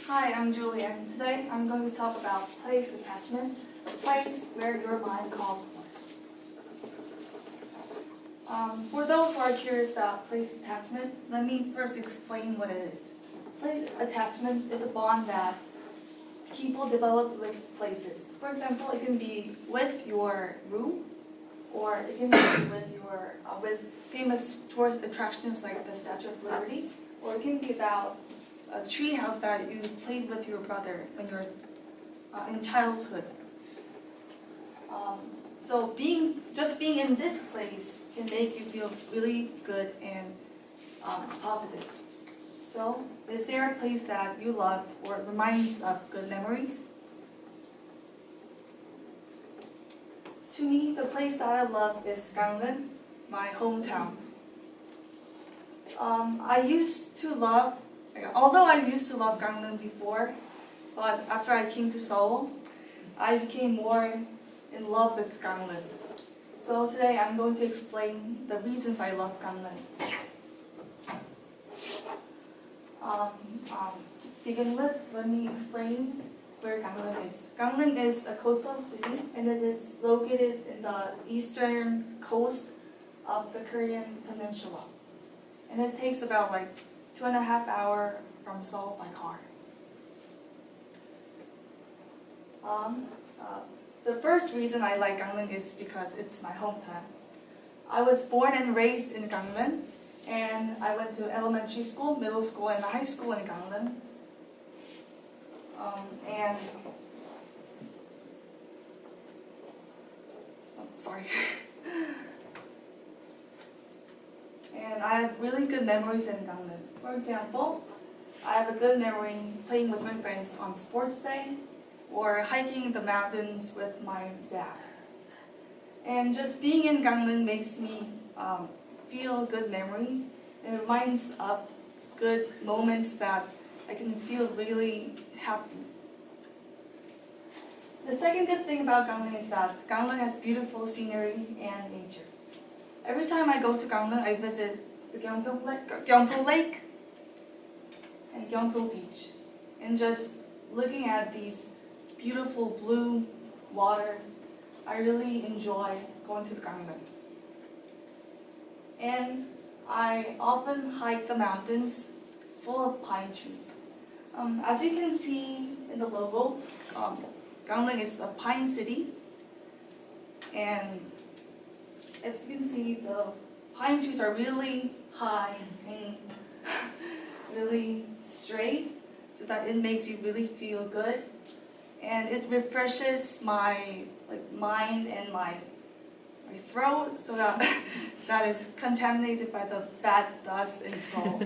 Hi, I'm Julie, and today I'm going to talk about place attachment, a place where your mind calls home. For those who are curious about place attachment, let me first explain what it is. Place attachment is a bond that people develop with places. For example, it can be with your room, or it can be with famous tourist attractions like the Statue of Liberty, or it can be about a tree house that you played with your brother when you were in childhood. So just being in this place can make you feel really good and positive. So, is there a place that you love or reminds of good memories? To me, the place that I love is Gangneung, my hometown. Although I used to love Gangneung before, but after I came to Seoul, I became more in love with Gangneung. So today I'm going to explain the reasons I love Gangneung. To begin with, let me explain where Gangneung is. Gangneung is a coastal city, and it is located in the eastern coast of the Korean peninsula. And it takes about 2.5 hours from Seoul by car. The first reason I like Gangneung is because it's my hometown. I was born and raised in Gangneung, and I went to elementary school, middle school, and high school in Gangneung. And I have really good memories in Gangneung. For example, I have a good memory playing with my friends on sports day or hiking the mountains with my dad. And just being in Gangneung makes me feel good memories. It reminds of good moments that I can feel really happy. The second good thing about Gangneung is that Gangneung has beautiful scenery and nature. Every time I go to Gangneung, I visit the Gyeongpo Lake and Gyeongpo Beach. And just looking at these beautiful blue waters, I really enjoy going to Gangneung. And I often hike the mountains full of pine trees. As you can see in the logo, Gangneung is a pine city. And as you can see, the pine trees are really high and really straight, so that it makes you really feel good. And it refreshes my mind and my throat, so that that is contaminated by the bad dust in Seoul.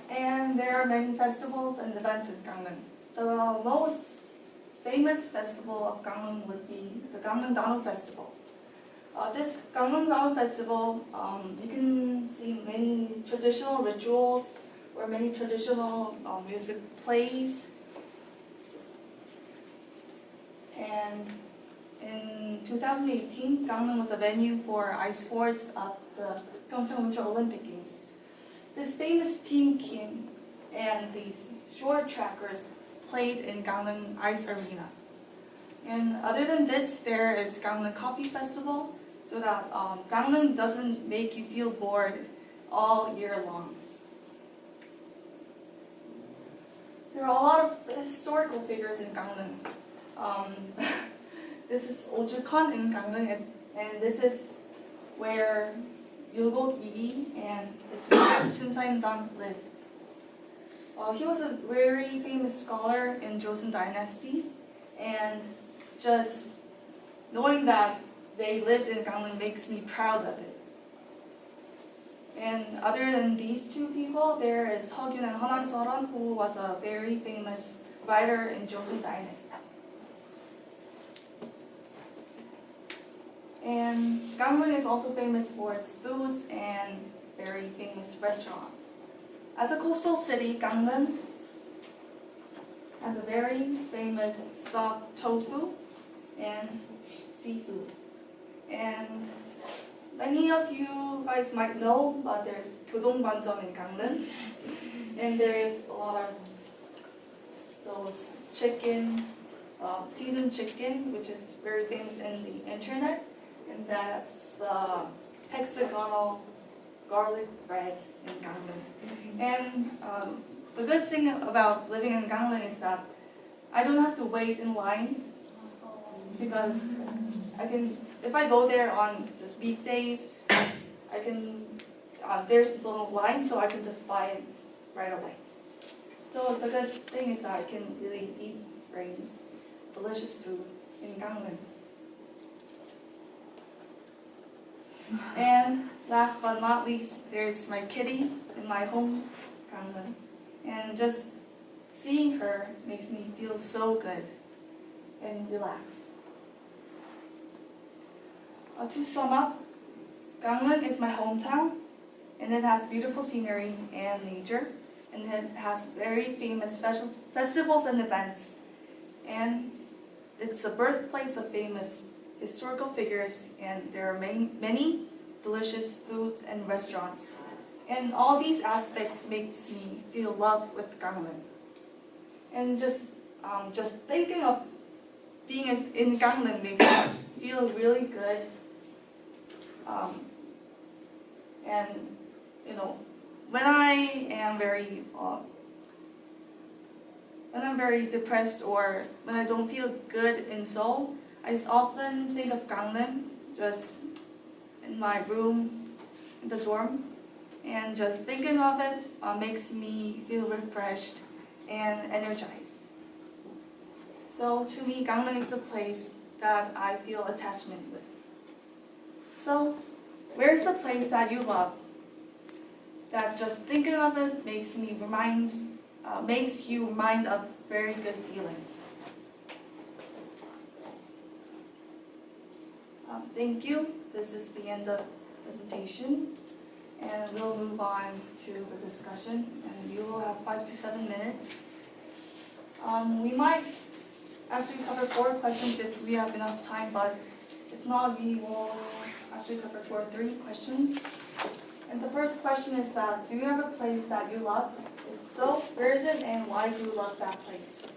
And there are many festivals and events in Gangneung. The most famous festival of Gangneung would be the Gangneung Festival. This Gangneung Festival, you can see many traditional rituals or many traditional music plays. And in 2018, Gangneung was a venue for ice sports at the Pyeongchang Winter Olympic Games. This famous Team Kim and these short trackers played in Gangneung Ice Arena. And other than this, there is Gangneung Coffee Festival, so that Gangneung doesn't make you feel bored all year long. There are a lot of historical figures in Gangneung. This is Ojukon in Gangneung, and this is where Yulgok Ii and his wife Shin Saim-dang lived. He was a very famous scholar in Joseon Dynasty, and just knowing that they lived in Gangneung makes me proud of it. And other than these two people, there is Hyeogyun and Hwanan Seoron, who was a very famous writer in Joseon Dynasty. And Gangneung is also famous for its foods and very famous restaurants. As a coastal city, Gangneung has a very famous soft tofu and seafood. And many of you guys might know, but there's Gyeodong Banjeom in Gangneung. And there is a lot of those chicken, seasoned chicken, which is very famous in the internet, and that's the hexagonal garlic bread in Gangneung. And the good thing about living in Gangneung is that I don't have to wait in line, because if I go there on just weekdays, there's no line, so I can just buy it right away. So the good thing is that I can really eat very delicious food in Gangneung. And last but not least, there's my kitty in my home, Gangneung. And just seeing her makes me feel so good and relaxed. To sum up, Gangneung is my hometown, and it has beautiful scenery and nature, and it has very famous festivals and events. And it's the birthplace of famous historical figures, and there are many delicious foods and restaurants. And all these aspects makes me feel love with Gangneung. And just thinking of being in Gangneung makes me feel really good. And when I'm very depressed, or when I don't feel good in Seoul, I just often think of Gangneung, just in my room, in the dorm, and just thinking of it makes me feel refreshed and energized. So to me, Gangneung is a place that I feel attachment with. So, where's the place that you love, that just thinking of it makes you remind of very good feelings? Thank you. This is the end of the presentation, and we'll move on to the discussion, and you will have 5 to 7 minutes. We might actually cover 4 questions if we have enough time, but if not, we will actually cover 2 or 3 questions. And the first question is that, do you have a place that you love? If so, where is it and why do you love that place?